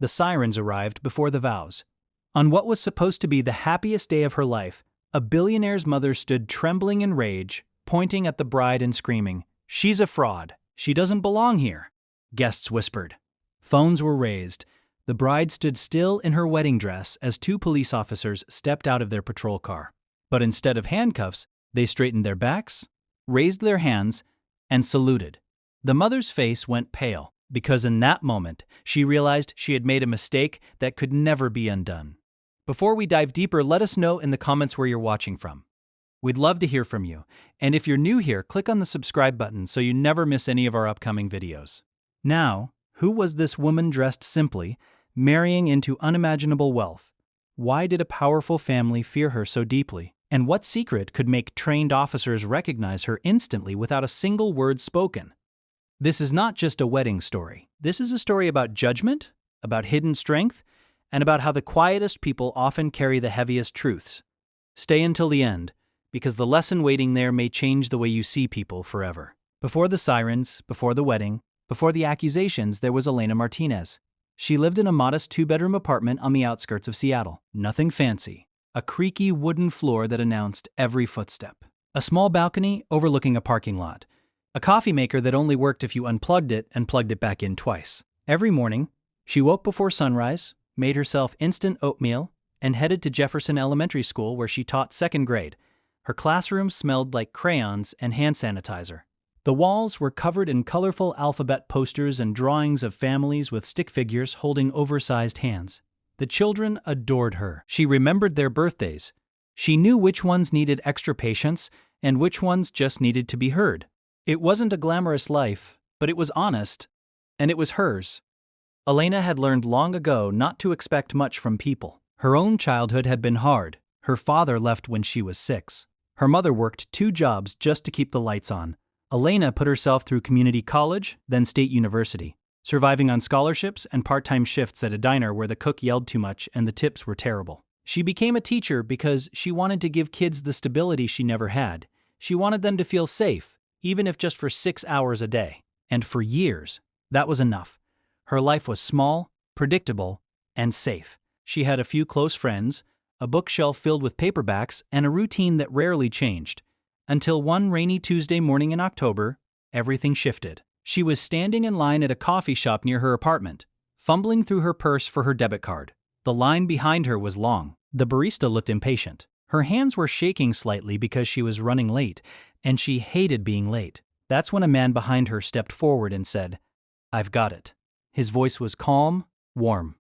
The sirens arrived before the vows. On what was supposed to be the happiest day of her life, a billionaire's mother stood trembling in rage, pointing at the bride and screaming, "She's a fraud. She doesn't belong here." Guests whispered. Phones were raised. The bride stood still in her wedding dress as two police officers stepped out of their patrol car. But instead of handcuffs, they straightened their backs, raised their hands, and saluted. The mother's face went pale, because in that moment, she realized she had made a mistake that could never be undone. Before we dive deeper, let us know in the comments where you're watching from. We'd love to hear from you, and if you're new here, click on the subscribe button so you never miss any of our upcoming videos. Now, who was this woman dressed simply, marrying into unimaginable wealth? Why did a powerful family fear her so deeply? And what secret could make trained officers recognize her instantly without a single word spoken? This is not just a wedding story. This is a story about judgment, about hidden strength, and about how the quietest people often carry the heaviest truths. Stay until the end, because the lesson waiting there may change the way you see people forever. Before the sirens, before the wedding, before the accusations, there was Elena Martinez. She lived in a modest 2-bedroom apartment on the outskirts of Seattle. Nothing fancy. A creaky wooden floor that announced every footstep. A small balcony overlooking a parking lot. A coffee maker that only worked if you unplugged it and plugged it back in twice. Every morning, she woke before sunrise, made herself instant oatmeal, and headed to Jefferson Elementary School where she taught 2nd grade. Her classroom smelled like crayons and hand sanitizer. The walls were covered in colorful alphabet posters and drawings of families with stick figures holding oversized hands. The children adored her. She remembered their birthdays. She knew which ones needed extra patience and which ones just needed to be heard. It wasn't a glamorous life, but it was honest, and it was hers. Elena had learned long ago not to expect much from people. Her own childhood had been hard. Her father left when she was 6. Her mother worked 2 jobs just to keep the lights on. Elena put herself through community college, then state university, surviving on scholarships and part-time shifts at a diner where the cook yelled too much and the tips were terrible. She became a teacher because she wanted to give kids the stability she never had. She wanted them to feel safe, even if just for 6 hours a day. And for years, that was enough. Her life was small, predictable, and safe. She had a few close friends, a bookshelf filled with paperbacks, and a routine that rarely changed. Until one rainy Tuesday morning in October, everything shifted. She was standing in line at a coffee shop near her apartment, fumbling through her purse for her debit card. The line behind her was long. The barista looked impatient. Her hands were shaking slightly because she was running late, and she hated being late. That's when a man behind her stepped forward and said, "I've got it." His voice was calm, warm.